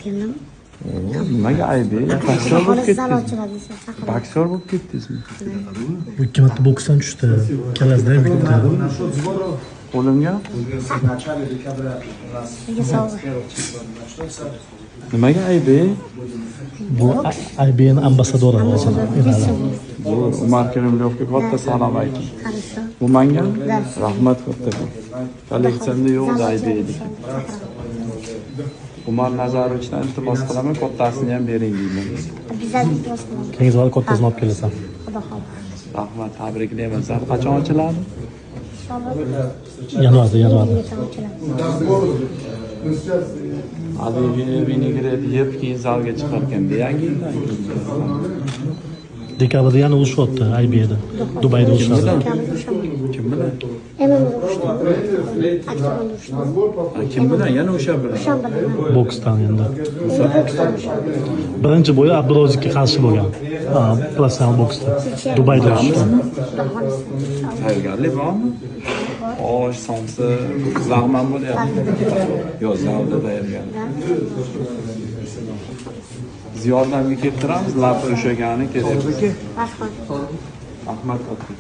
Keldim. Nimaga aybi? Boksyor bo'lib ketdingiz. Boksyor bo'lib ketdingizmi? 2 marta boksdan tushdi. Ikkalasida ham bitta. Qo'limga? Nega sovg'a? Nimaga aybi? Bu IBN ambasadori hozir. Bu Umar Kerimlyovga katta salom ayting. Хорошо. Bu menga rahmat katta. Kolleksiyamda yo'q aybi edi. Umar Nazarovichdan iltimos qilaman, kattasini ham bering deyman. Обязательно просто. Kengiz vali kattasini olib kelasan. Xudo xohlasa. Rahmat, tabriklayman. Zal qachon ochiladi? Yanvarda. Hali vinegret yeb keyin zalga chiqarkanda yangi yildan. Dekabrda yana urushyapti IB'da. Dubayda urushadi. Kim bilan? Hemen urushdim. Aktivon urushdim. Kim bilan? Yana o'sha bilan. O'shan bilan. Boksdan endi. Boksdan urushdim. Birinchi bo'yi Abdurozikka qarshi bo'lgan. Professional boksda. Dubayda urushgan. Xudo xohlasa. Tayyorgarlik bormi? Osh, somsa, zag'man bo'lyapti. Yo'q, zalda tayyorgarlik. Biz yordamga keltiramiz, lapi o'shagani kerak. Rahmat. Rahmat katta.